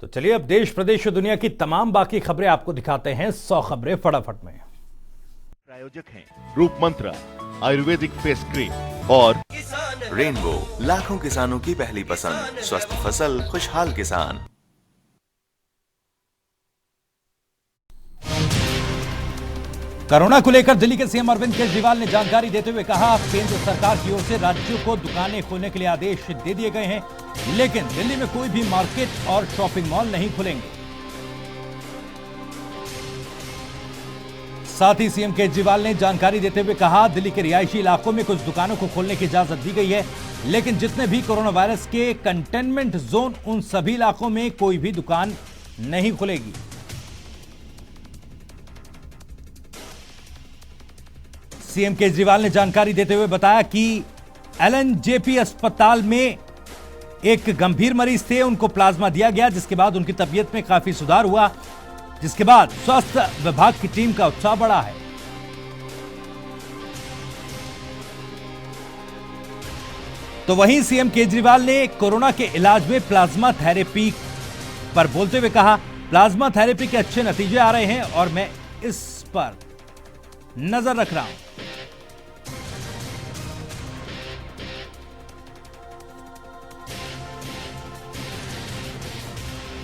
तो चलिए अब देश प्रदेश और दुनिया की तमाम बाकी खबरें आपको दिखाते हैं 100 खबरें फटाफट में। प्रायोजक हैं रूप मंत्र आयुर्वेदिक फेस क्रीम और रेनबो लाखों किसानों की पहली पसंद, स्वस्थ फसल खुशहाल किसान। कोरोना को लेकर दिल्ली के सीएम अरविंद केजरीवाल ने जानकारी देते हुए कहा, केंद्र सरकार की ओर से राज्यों को दुकानें खोलने के लिए आदेश दे दिए गए हैं, लेकिन दिल्ली में कोई भी मार्केट और शॉपिंग मॉल नहीं खुलेंगे। साथ ही सीएम केजरीवाल ने जानकारी देते हुए कहा, दिल्ली के रिहायशी इलाकों में कुछ दुकानों को खोलने की इजाजत दी गई है, लेकिन जितने भी कोरोना वायरस के कंटेनमेंट जोन, उन सभी इलाकों में कोई भी दुकान नहीं खुलेगी। सीएम केजरीवाल ने जानकारी देते हुए बताया कि एलएनजेपी अस्पताल में एक गंभीर मरीज थे, उनको प्लाज्मा दिया गया, जिसके बाद उनकी तबीयत में काफी सुधार हुआ, जिसके बाद स्वास्थ्य विभाग की टीम का उत्साह बढ़ा है। तो वहीं सीएम केजरीवाल ने कोरोना के इलाज में प्लाज्मा थेरेपी पर बोलते हुए कहा, प्लाज्मा थेरेपी के अच्छे नतीजे आ रहे हैं और मैं इस पर नजर रख रहा हूं।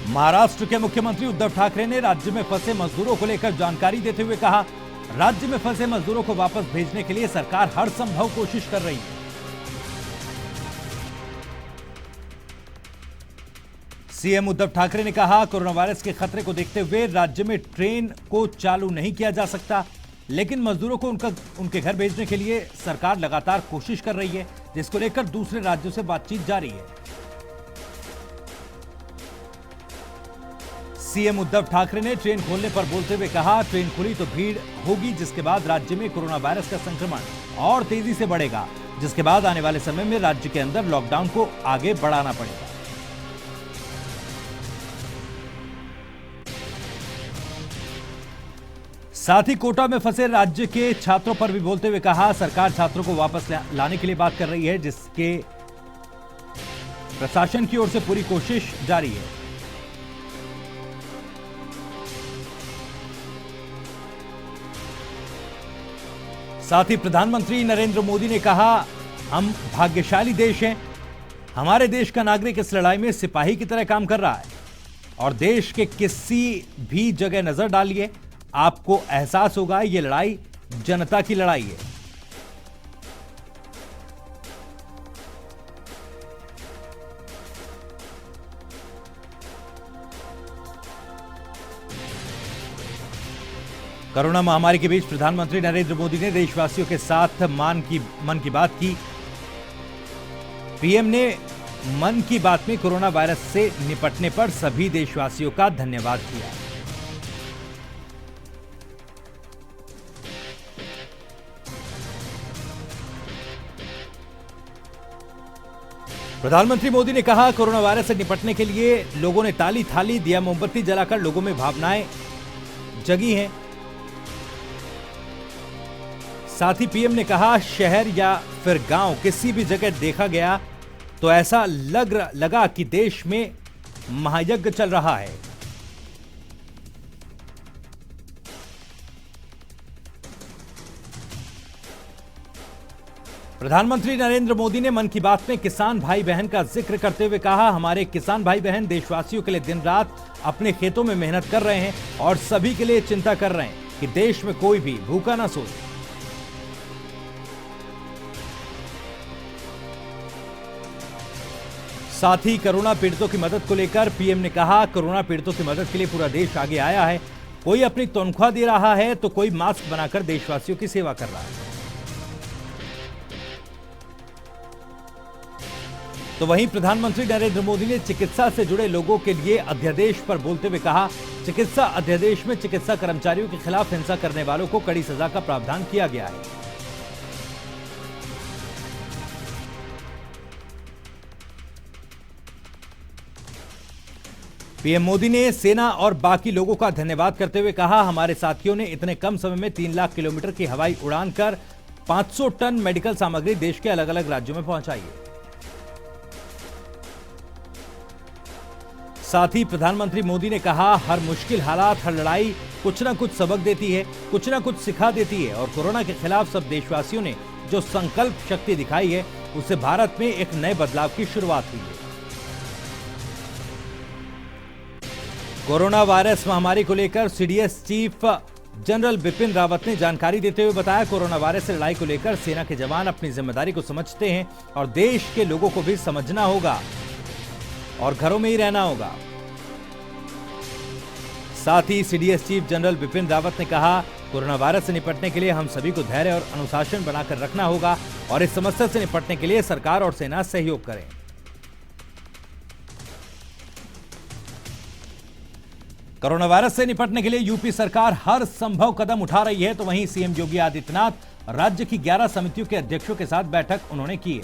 महाराष्ट्र के मुख्यमंत्री उद्धव ठाकरे ने राज्य में फंसे मजदूरों को लेकर जानकारी देते हुए कहा, राज्य में फंसे मजदूरों को वापस भेजने के लिए सरकार हर संभव कोशिश कर रही है। सीएम उद्धव ठाकरे ने कहा, कोरोना वायरस के खतरे को देखते हुए राज्य में ट्रेन को चालू नहीं किया जा सकता, लेकिन मजदूरों को उनके घर भेजने के लिए सरकार लगातार कोशिश कर रही है, जिसको लेकर दूसरे राज्यों से बातचीत जारी है। सीएम उद्धव ठाकरे ने ट्रेन खोलने पर बोलते हुए कहा, ट्रेन खुली तो भीड़ होगी, जिसके बाद राज्य में कोरोना वायरस का संक्रमण और तेजी से बढ़ेगा, जिसके बाद आने वाले समय में राज्य के अंदर लॉकडाउन को आगे बढ़ाना पड़ेगा। साथ ही कोटा में फंसे राज्य के छात्रों पर भी बोलते हुए कहा, सरकार छात्रों को वापस लाने के लिए बात कर रही है, जिसके प्रशासन की ओर से पूरी कोशिश जारी है। साथ ही प्रधानमंत्री नरेंद्र मोदी ने कहा, हम भाग्यशाली देश हैं, हमारे देश का नागरिक इस लड़ाई में सिपाही की तरह काम कर रहा है और देश के किसी भी जगह नजर डालिए, आपको एहसास होगा ये लड़ाई जनता की लड़ाई है। कोरोना महामारी के बीच प्रधानमंत्री नरेंद्र मोदी ने देशवासियों के साथ मन की बात की। पीएम ने मन की बात में कोरोना वायरस से निपटने पर सभी देशवासियों का धन्यवाद किया। प्रधानमंत्री मोदी ने कहा, कोरोना वायरस से निपटने के लिए लोगों ने ताली थाली दिया मोमबत्ती जलाकर लोगों में भावनाएं जगी हैं। साथ ही पीएम ने कहा, शहर या फिर गांव किसी भी जगह देखा गया तो ऐसा लगा कि देश में महायज्ञ चल रहा है। प्रधानमंत्री नरेंद्र मोदी ने मन की बात में किसान भाई बहन का जिक्र करते हुए कहा, हमारे किसान भाई बहन देशवासियों के लिए दिन रात अपने खेतों में मेहनत कर रहे हैं और सभी के लिए चिंता कर रहे हैं कि देश में कोई भी भूखा ना सोए। साथ ही कोरोना पीड़ितों की मदद को लेकर पीएम ने कहा, कोरोना पीड़ितों की मदद के लिए पूरा देश आगे आया है, कोई अपनी तनख्वाह दे रहा है तो कोई मास्क बनाकर देशवासियों की सेवा कर रहा है। तो वहीं प्रधानमंत्री नरेंद्र मोदी ने चिकित्सा से जुड़े लोगों के लिए अध्यादेश पर बोलते हुए कहा, चिकित्सा अध्यादेश में चिकित्सा कर्मचारियों के खिलाफ हिंसा करने वालों को कड़ी सजा का प्रावधान किया गया है। पीएम मोदी ने सेना और बाकी लोगों का धन्यवाद करते हुए कहा, हमारे साथियों ने इतने कम समय में 3 लाख किलोमीटर की हवाई उड़ान कर 500 टन मेडिकल सामग्री देश के अलग अलग राज्यों में पहुंचाई है। साथ ही प्रधानमंत्री मोदी ने कहा, हर मुश्किल हालात, हर लड़ाई कुछ ना कुछ सबक देती है, कुछ ना कुछ सिखा देती है और कोरोना के खिलाफ सब देशवासियों ने जो संकल्प शक्ति दिखाई है, उससे भारत में एक नए बदलाव की शुरुआत हुई है। कोरोना वायरस महामारी को लेकर CDS chief general Bipin Rawat ने जानकारी देते हुए बताया, कोरोना वायरस से लड़ाई को लेकर सेना के जवान अपनी जिम्मेदारी को समझते हैं और देश के लोगों को भी समझना होगा और घरों में ही रहना होगा। साथ ही CDS chief general Bipin Rawat ने कहा, कोरोना वायरस से निपटने के लिए हम सभी को धैर्य और अनुशासन बनाकर रखना होगा और इस समस्या से निपटने के लिए सरकार और सेना सहयोग करें। कोरोना वायरस से निपटने के लिए यूपी सरकार हर संभव कदम उठा रही है, तो वहीं सीएम योगी आदित्यनाथ राज्य की 11 समितियों के अध्यक्षों के साथ बैठक उन्होंने की है।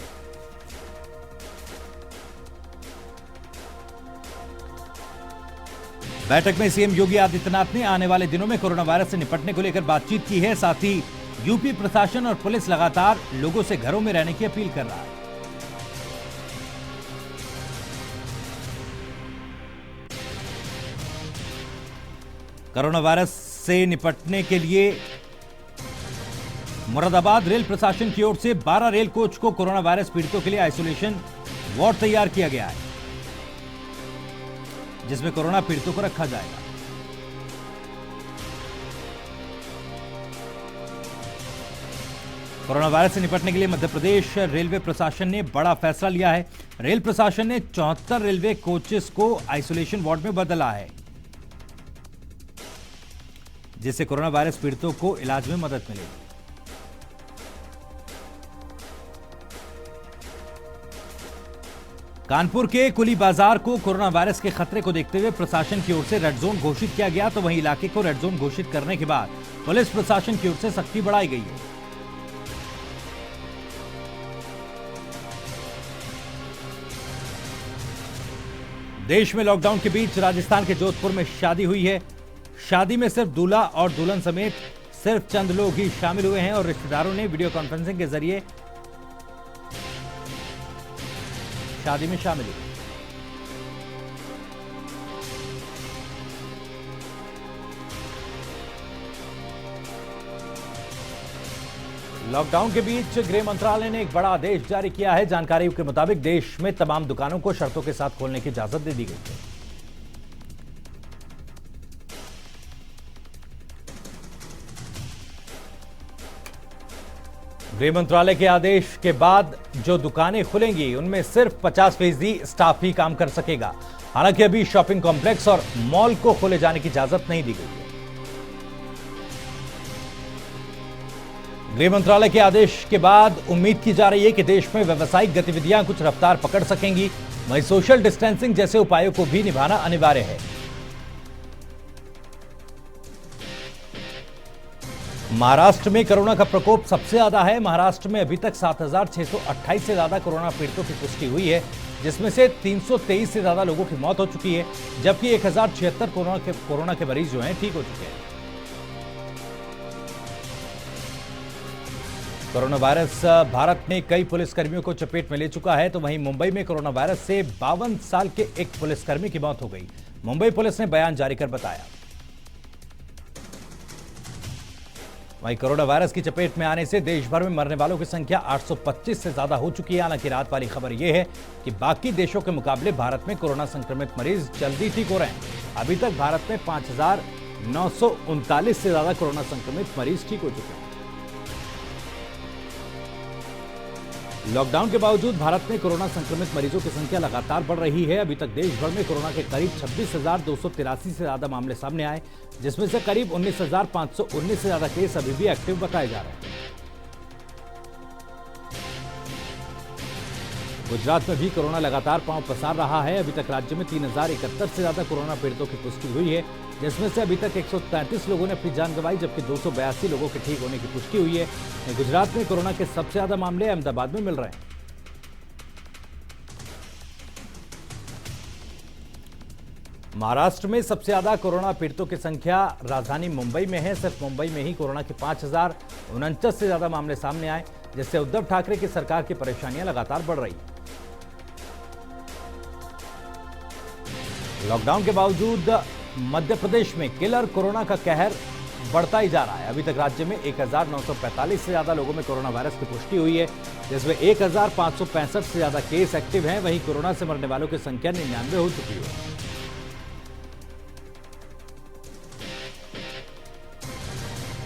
बैठक में सीएम योगी आदित्यनाथ ने आने वाले दिनों में कोरोना वायरस से निपटने को लेकर बातचीत की है। साथ ही यूपी प्रशासन और पुलिस लगातार लोगों से घरों में रहने की अपील कर रहा है। कोरोना वायरस से निपटने के लिए मुरादाबाद रेल प्रशासन की ओर से 12 रेल कोच को कोरोना वायरस पीड़ितों के लिए आइसोलेशन वार्ड तैयार किया गया है, जिसमें कोरोना पीड़ितों को रखा जाएगा। कोरोना वायरस से निपटने के लिए मध्य प्रदेश रेलवे प्रशासन ने बड़ा फैसला लिया है। रेल प्रशासन ने 74 रेलवे कोचेस को आइसोलेशन वार्ड में बदला है, जिससे कोरोना वायरस पीड़ितों को इलाज में मदद मिलेगी। कानपुर के कुली बाजार को कोरोना वायरस के खतरे को देखते हुए प्रशासन की ओर से रेड जोन घोषित किया गया, तो वहीं इलाके को रेड जोन घोषित करने के बाद पुलिस प्रशासन की ओर से सख्ती बढ़ाई गई है। देश में लॉकडाउन के बीच राजस्थान के जोधपुर में शादी हुई है। शादी में सिर्फ दूल्हा और दुल्हन समेत सिर्फ चंद लोग ही शामिल हुए हैं और रिश्तेदारों ने वीडियो कॉन्फ्रेंसिंग के जरिए शादी में शामिल हुए। लॉकडाउन के बीच गृह मंत्रालय ने एक बड़ा आदेश जारी किया है। जानकारी के मुताबिक देश में तमाम दुकानों को शर्तों के साथ खोलने की इजाजत दे दी गई है। गृह मंत्रालय के आदेश के बाद जो दुकानें खुलेंगी उनमें सिर्फ 50% स्टाफ ही काम कर सकेगा। हालांकि अभी शॉपिंग कॉम्प्लेक्स और मॉल को खोले जाने की इजाजत नहीं दी गई है। गृह मंत्रालय के आदेश के बाद उम्मीद की जा रही है कि देश में व्यावसायिक गतिविधियां कुछ रफ्तार पकड़ सकेंगी। वहीं सोशल डिस्टेंसिंग जैसे उपायों को भी निभाना अनिवार्य है। महाराष्ट्र में कोरोना का प्रकोप सबसे ज्यादा है। महाराष्ट्र में अभी तक 7,628 से ज्यादा कोरोना पीड़ितों की पुष्टि हुई है, जिसमें से 323 से ज्यादा लोगों की मौत हो चुकी है, जबकि 1,076 कोरोना के मरीज जो हैं ठीक हो चुके हैं। कोरोना वायरस भारत में कई पुलिसकर्मियों को चपेट में ले चुका है, तो वहीं मुंबई में कोरोना वायरस से 52 साल के एक पुलिसकर्मी की मौत हो गई। मुंबई पुलिस ने बयान जारी कर बताया। वहीं कोरोना वायरस की चपेट में आने से देश भर में मरने वालों की संख्या 825 से ज्यादा हो चुकी है। हालांकि राहत वाली खबर यह है कि बाकी देशों के मुकाबले भारत में कोरोना संक्रमित मरीज जल्दी ठीक हो रहे हैं। अभी तक भारत में 5,939 से ज्यादा कोरोना संक्रमित मरीज ठीक हो चुके हैं। लॉकडाउन के बावजूद भारत में कोरोना संक्रमित मरीजों की संख्या लगातार बढ़ रही है। अभी तक देश भर में कोरोना के करीब 26,283 से ज्यादा मामले सामने आए, जिसमें से करीब 19,519 से ज्यादा केस अभी भी एक्टिव बताए जा रहे हैं। गुजरात में भी कोरोना लगातार पांव पसार रहा है। अभी तक राज्य में 3,071 से ज्यादा कोरोना पीड़ितों की पुष्टि हुई है, जिसमें से अभी तक 133 लोगों ने अपनी जान गंवाई, जबकि 282 लोगों के ठीक होने की पुष्टि हुई है। गुजरात में कोरोना के सबसे ज्यादा मामले अहमदाबाद में मिल रहे हैं। महाराष्ट्र में सबसे ज्यादा कोरोना पीड़ितों की संख्या राजधानी मुंबई में है। सिर्फ मुंबई में ही कोरोना के 5,049 से ज्यादा मामले सामने आए, जिससे उद्धव ठाकरे की सरकार की परेशानियां लगातार बढ़ रही हैं। लॉकडाउन के बावजूद मध्य प्रदेश में किलर कोरोना का कहर बढ़ता ही जा रहा है। अभी तक राज्य में 1945 से ज्यादा लोगों में कोरोना वायरस की पुष्टि हुई है, जिसमें 1565 से ज्यादा केस एक्टिव हैं। वहीं कोरोना से मरने वालों की संख्या 99 हो चुकी है।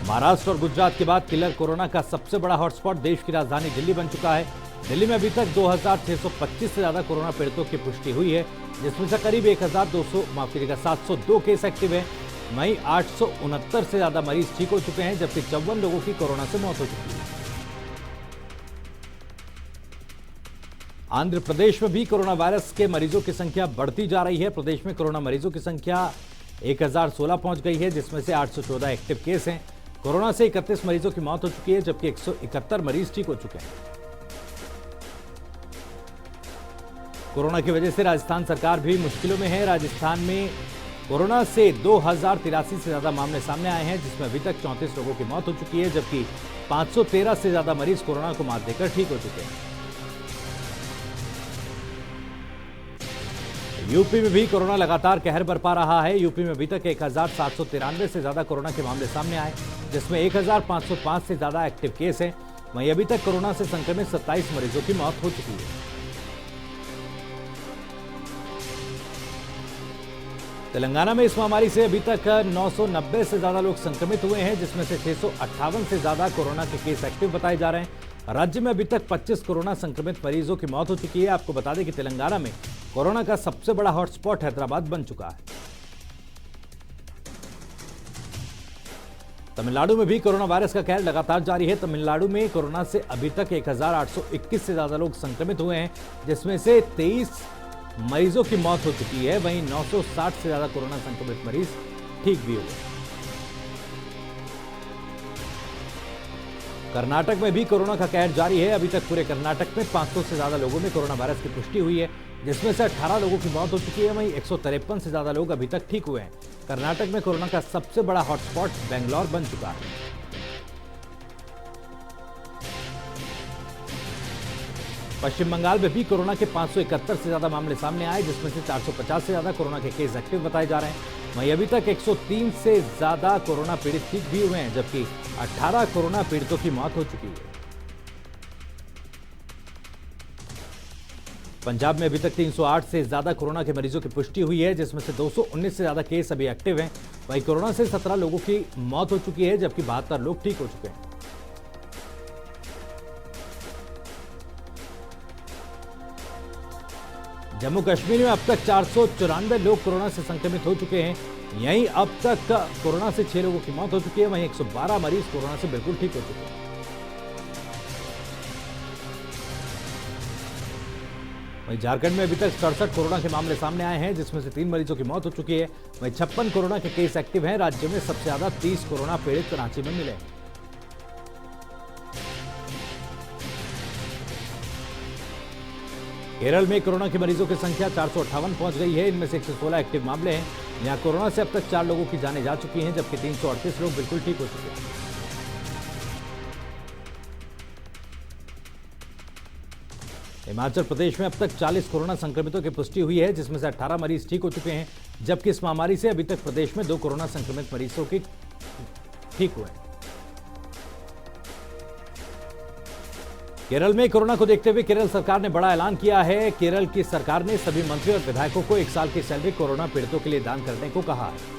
महाराष्ट्र और गुजरात के बाद किलर कोरोना का सबसे बड़ा हॉटस्पॉट देश की राजधानी दिल्ली बन चुका है। दिल्ली में अभी तक 2625 से ज्यादा कोरोना पीड़ितों की पुष्टि हुई है, जिसमें से करीब 702 केस एक्टिव हैं। वहीं 869 से ज्यादा मरीज ठीक हो चुके हैं, जबकि 54 लोगों की कोरोना से मौत हो चुकी है। आंध्र प्रदेश में भी कोरोना वायरस के मरीजों की संख्या बढ़ती जा रही है। प्रदेश में कोरोना मरीजों की संख्या 1016 पहुंच गई है, जिसमें से 814 एक्टिव केस हैं। कोरोना से 31 मरीजों की मौत हो चुकी है, जबकि 171 मरीज ठीक हो चुके हैं। कोरोना की वजह से राजस्थान सरकार भी मुश्किलों में है। राजस्थान में कोरोना से 2083 से ज्यादा मामले सामने आए हैं, जिसमें अभी तक 34 लोगों की मौत हो चुकी है, जबकि 513 से ज्यादा मरीज कोरोना को मात देकर ठीक हो चुके हैं। यूपी में भी कोरोना लगातार कहर बरपा रहा है। यूपी में अभी तक 1793 से ज्यादा कोरोना के मामले सामने आए, जिसमें 1505 से ज्यादा एक्टिव केस हैं। वहीं अभी तक कोरोना से संक्रमित 27 मरीजों की मौत हो चुकी है। तेलंगाना में इस महामारी से अभी तक 990 से ज्यादा लोग संक्रमित हुए हैं, जिसमें से 658 से ज्यादा कोरोना के केस एक्टिव बताए जा रहे हैं। राज्य में अभी तक 25 कोरोना संक्रमित मरीजों की मौत हो चुकी है। आपको बता दें कि तेलंगाना में कोरोना का सबसे बड़ा हॉटस्पॉट हैदराबाद बन चुका है। तमिलनाडु में भी कोरोना वायरस का कहर लगातार जारी है। तमिलनाडु में कोरोना से अभी तक 1821 से ज्यादा लोग संक्रमित हुए हैं, जिसमें से 23 मरीजों की मौत हो चुकी है। वहीं 960 से ज्यादा कोरोना संक्रमित मरीज ठीक भी हुए। कर्नाटक में भी कोरोना का कहर जारी है। अभी तक पूरे कर्नाटक में 500 से ज्यादा लोगों में कोरोना वायरस की पुष्टि हुई है, जिसमें से 18 लोगों की मौत हो चुकी है। वहीं 153 से ज्यादा लोग अभी तक ठीक हुए हैं। कर्नाटक में कोरोना का सबसे बड़ा हॉटस्पॉट बेंगलौर बन चुका है। पश्चिम बंगाल में भी कोरोना के 571 से ज्यादा मामले सामने आए, जिसमें से 450 से ज्यादा कोरोना के केस एक्टिव बताए जा रहे हैं। वहीं अभी तक 103 से ज्यादा कोरोना पीड़ित ठीक भी हुए हैं, जबकि 18 कोरोना पीड़ितों की मौत हो चुकी है। पंजाब में अभी तक 308 से ज्यादा कोरोना के मरीजों की पुष्टि हुई है, जिसमें से 219 से ज्यादा केस अभी एक्टिव हैं। वहीं कोरोना से 17 लोगों की मौत हो चुकी है, जबकि 72 लोग ठीक हो चुके हैं। जम्मू कश्मीर में अब तक 494 लोग कोरोना से संक्रमित हो चुके हैं। यहीं अब तक कोरोना से 6 लोगों की मौत हो चुकी है। वहीं 112 मरीज कोरोना से बिल्कुल ठीक हो चुके हैं। वहीं झारखंड में अभी तक 67 कोरोना के मामले सामने आए हैं, जिसमें से 3 मरीजों की मौत हो चुकी है। वहीं 56 कोरोना के केस एक्टिव हैं। राज्य में सबसे ज्यादा 30 कोरोना पीड़ित रांची में मिले। केरल में कोरोना के मरीजों की संख्या 458 पहुंच गई है। इनमें से 116 एक्टिव मामले हैं। यहां कोरोना से अब तक 4 लोगों की जानें जा चुकी हैं, जबकि 338 लोग बिल्कुल ठीक हो चुके हैं। हिमाचल प्रदेश में अब तक 40 कोरोना संक्रमितों की पुष्टि हुई है, जिसमें से 18 मरीज ठीक हो चुके हैं, जबकि इस महामारी से अभी तक प्रदेश में 2 कोरोना संक्रमित मरीजों की ठीक हुए हैं। केरल में कोरोना को देखते हुए केरल सरकार ने बड़ा ऐलान किया है। केरल की सरकार ने सभी मंत्री और विधायकों को 1 साल की सैलरी कोरोना पीड़ितों के लिए दान करने को कहा है।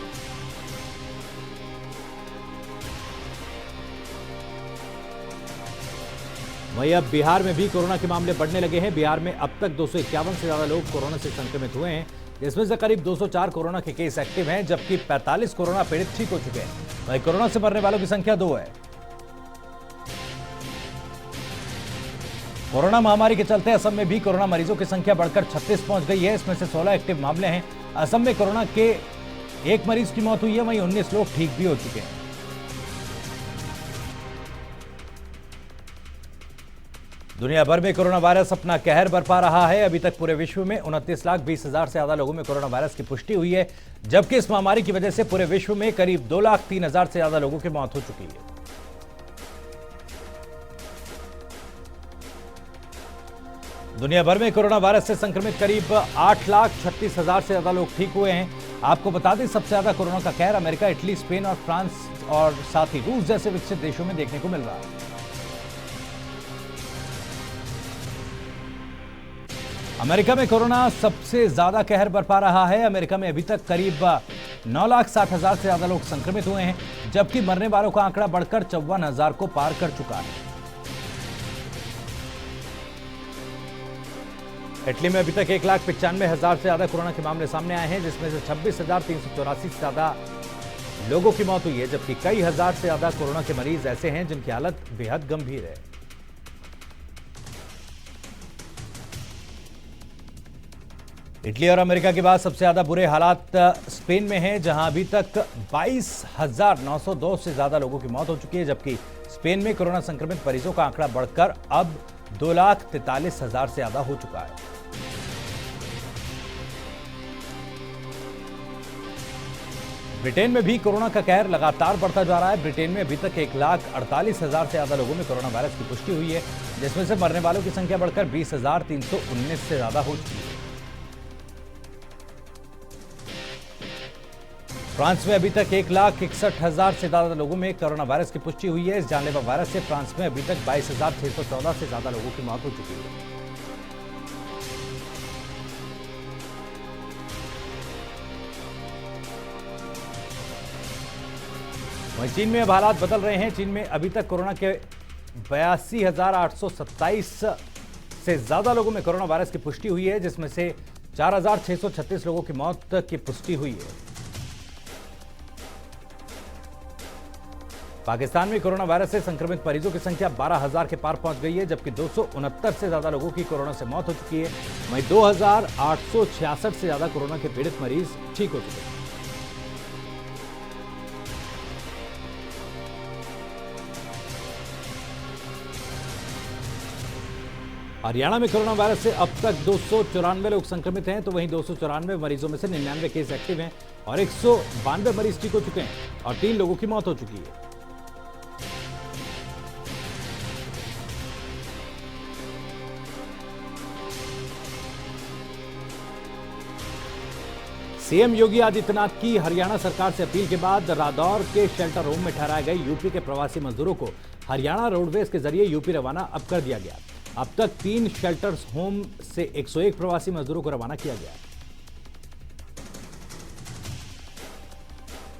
वहीं अब बिहार में भी कोरोना के मामले बढ़ने लगे हैं। बिहार में अब तक 251 से ज्यादा लोग कोरोना से संक्रमित हुए हैं, जिसमें से करीब 204 कोरोना के केस एक्टिव हैं, जबकि 45 कोरोना पीड़ित ठीक हो चुके हैं। वहीं कोरोना से मरने वालों की संख्या 2 है। कोरोना महामारी के चलते असम में भी कोरोना मरीजों की संख्या बढ़कर 36 पहुंच गई है। इसमें से 16 एक्टिव मामले हैं। असम में कोरोना के 1 मरीज की मौत हुई है। वहीं 19 लोग ठीक भी हो चुके हैं। दुनिया भर में कोरोना वायरस अपना कहर बरपा रहा है। अभी तक पूरे विश्व में 29,20,000 से ज्यादा लोगों में कोरोना वायरस की पुष्टि हुई है, जबकि इस महामारी की वजह से पूरे विश्व में करीब 2,03,000 से ज्यादा लोगों की मौत हो चुकी है। दुनिया भर में कोरोना वायरस से संक्रमित करीब 8,36,000 से ज्यादा लोग ठीक हुए हैं। आपको बता दें, सबसे ज्यादा कोरोना का कहर अमेरिका, इटली, स्पेन और फ्रांस और साथ ही रूस जैसे विकसित देशों में देखने को मिल रहा है। अमेरिका में कोरोना सबसे ज्यादा कहर बरपा रहा है। अमेरिका में अभी तक करीब 9,60,000 से ज्यादा लोग संक्रमित हुए हैं, जबकि मरने वालों का आंकड़ा बढ़कर 54,000 को पार कर चुका है। इटली में अभी तक 1,95,000 से ज्यादा कोरोना के मामले सामने आए हैं, जिसमें से 26,384 से ज्यादा लोगों की मौत हुई है, जबकि कई हजार से ज्यादा कोरोना के मरीज ऐसे हैं जिनकी हालत बेहद गंभीर है। इटली और अमेरिका के बाद सबसे ज्यादा बुरे हालात स्पेन में हैं, जहां अभी तक 22,902 से ज्यादा लोगों की मौत हो चुकी है, जबकि स्पेन में कोरोना संक्रमित मरीजों का आंकड़ा बढ़कर अब 2,43,000 से ज्यादा हो चुका है। ब्रिटेन में भी कोरोना का कहर लगातार बढ़ता जा रहा है। ब्रिटेन में अभी तक 1,48,000 से ज्यादा लोगों में कोरोना वायरस की पुष्टि हुई है, जिसमें से मरने वालों की संख्या बढ़कर 20,319 से ज्यादा हो चुकी है। फ्रांस में अभी तक 1,61,000 से ज्यादा लोगों में कोरोना वायरस की पुष्टि हुई है। इस जानलेवा वायरस से फ्रांस में अभी तक 22,614 से ज्यादा लोगों की मौत हो चुकी है। वहीं चीन में अब हालात बदल रहे हैं। चीन में अभी तक कोरोना के 82,827 से ज्यादा लोगों में कोरोना वायरस की पुष्टि हुई है, जिसमें से 4,636 लोगों की मौत की पुष्टि हुई है। पाकिस्तान में कोरोना वायरस से संक्रमित मरीजों की संख्या 12,000 के पार पहुंच गई है, जबकि 269 से ज्यादा लोगों की कोरोना से मौत हो चुकी है। वहीं 2,866 से ज्यादा कोरोना के पीड़ित मरीज ठीक हो चुके हैं। हरियाणा में कोरोना वायरस से अब तक 294 लोग संक्रमित हैं, तो वहीं 294 मरीजों में से 99 केस एक्टिव हैं और 192 मरीज ठीक हो चुके हैं और 3 लोगों की मौत हो चुकी है। सीएम योगी आदित्यनाथ की हरियाणा सरकार से अपील के बाद रादौर के शेल्टर होम में ठहराए गए यूपी के प्रवासी मजदूरों को हरियाणा रोडवेज के जरिए यूपी रवाना अब कर दिया गया। अब तक 3 शेल्टर्स होम से 101 प्रवासी मजदूरों को रवाना किया गया।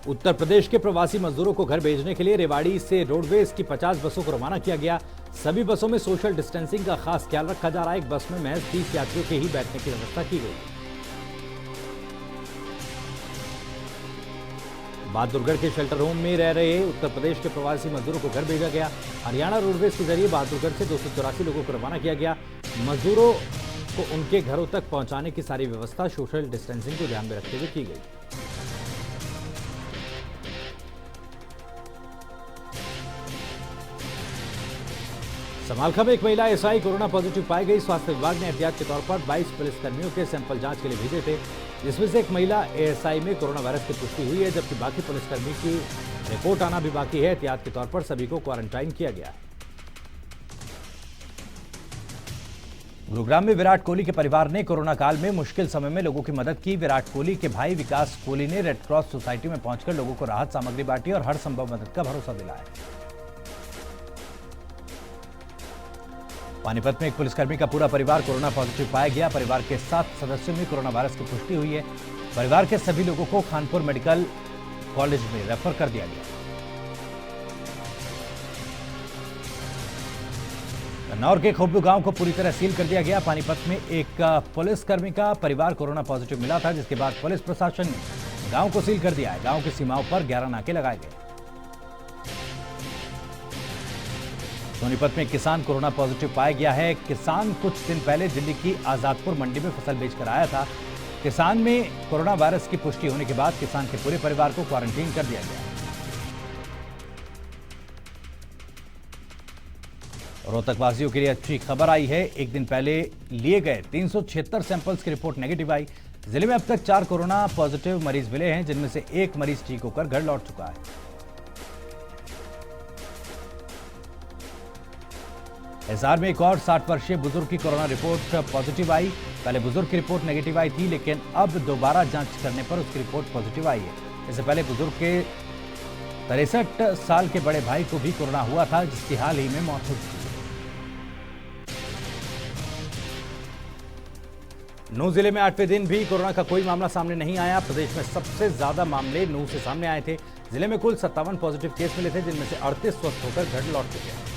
उत्तर प्रदेश के प्रवासी मजदूरों को घर भेजने के लिए रेवाड़ी से रोडवेज की 50 बसों को रवाना किया गया। सभी बसों में सोशल डिस्टेंसिंग का खास ख्याल रखा जा रहा है। एक बस में महज 30 यात्रियों के ही बैठने की व्यवस्था की गई। बहादुरगढ़ के शेल्टर होम में रह रहे उत्तर प्रदेश के प्रवासी मजदूरों को घर भेजा गया। हरियाणा रोडवेज के जरिए बहादुरगढ़ से 284 लोगों को रवाना किया गया। मजदूरों को उनके घरों तक पहुंचाने की सारी व्यवस्था सोशल डिस्टेंसिंग को ध्यान में रखते हुए की गई। समालखा में एक महिला एसआई कोरोना पॉजिटिव पाई गई। स्वास्थ्य विभाग ने एहतियात के तौर पर 22 पुलिसकर्मियों के सैंपल जांच के लिए भेजे थे, जिसमें से एक महिला एएसआई में कोरोना वायरस की पुष्टि हुई है, जबकि बाकी पुलिसकर्मी की रिपोर्ट आना भी बाकी है। एहतियात के तौर पर सभी को क्वारंटाइन किया गया है। गुरुग्राम में विराट कोहली के परिवार ने कोरोना काल में मुश्किल समय में लोगों की मदद की। विराट कोहली के भाई विकास कोहली ने रेड क्रॉस सोसाइटी में पहुंचकर लोगों को राहत सामग्री बांटी और हर संभव मदद का भरोसा दिलाया। पानीपत में एक पुलिसकर्मी का पूरा परिवार कोरोना पॉजिटिव पाया गया। परिवार के 7 सदस्यों में कोरोना वायरस की पुष्टि हुई है। परिवार के सभी लोगों को खानपुर मेडिकल कॉलेज में रेफर कर दिया गया। कन्नौर के खोबू गांव को पूरी तरह सील कर दिया गया। पानीपत में एक पुलिसकर्मी का परिवार कोरोना पॉजिटिव मिला था, जिसके बाद पुलिस प्रशासन ने गांव को सील कर दिया है। गांव की सीमाओं पर 11 नाके लगाए गए। सोनीपत में किसान कोरोना पॉजिटिव पाया गया है। किसान कुछ दिन पहले दिल्ली की आजादपुर मंडी में फसल बेचकर आया था। किसान में कोरोना वायरस की पुष्टि होने के बाद किसान के पूरे परिवार को क्वारंटीन कर दिया गया। रोहतकवासियों के लिए अच्छी खबर आई है। एक दिन पहले लिए गए 376 सैंपल्स की रिपोर्ट नेगेटिव आई। जिले में अब तक 4 कोरोना पॉजिटिव मरीज मिले हैं, जिनमें से एक मरीज ठीक होकर घर लौट चुका है। हिसार में एक और 60 वर्षीय बुजुर्ग की कोरोना रिपोर्ट पॉजिटिव आई। पहले बुजुर्ग की रिपोर्ट नेगेटिव आई थी, लेकिन अब दोबारा जांच करने पर उसकी रिपोर्ट पॉजिटिव आई है। इससे पहले बुजुर्ग के 63 साल के बड़े भाई को भी कोरोना हुआ था, जिसकी हाल ही में मौत हुई थी। नूंह जिले में 8वें दिन भी कोरोना का कोई मामला सामने नहीं आया। प्रदेश में सबसे ज्यादा मामले नूंह से सामने आए थे। जिले में कुल 57 पॉजिटिव केस मिले थे, जिनमें से 38 स्वस्थ होकर घर लौट चुके हैं।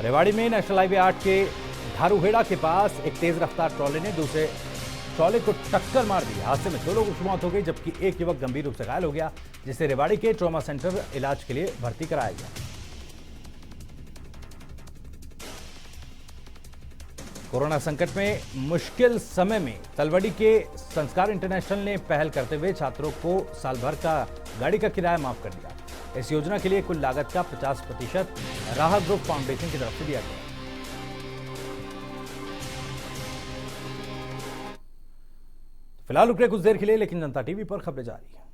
रेवाड़ी में नेशनल हाईवे 8 के धारूहेड़ा के पास एक तेज रफ्तार ट्रॉले ने दूसरे ट्रॉले को टक्कर मार दी। हादसे में 2 लोगों की मौत हो गई, जबकि एक युवक गंभीर रूप से घायल हो गया, जिसे रेवाड़ी के ट्रॉमा सेंटर इलाज के लिए भर्ती कराया गया। कोरोना संकट में मुश्किल समय में तलवड़ी के संस्कार इंटरनेशनल ने पहल करते हुए छात्रों को साल भर का गाड़ी का किराया माफ कर दिया। इस योजना के लिए कुल लागत का 50% राह ग्रुप फाउंडेशन की तरफ से दिया गया। फिलहाल रुक रहे कुछ देर के लिए, लेकिन जनता टीवी पर खबरें जारी हैं।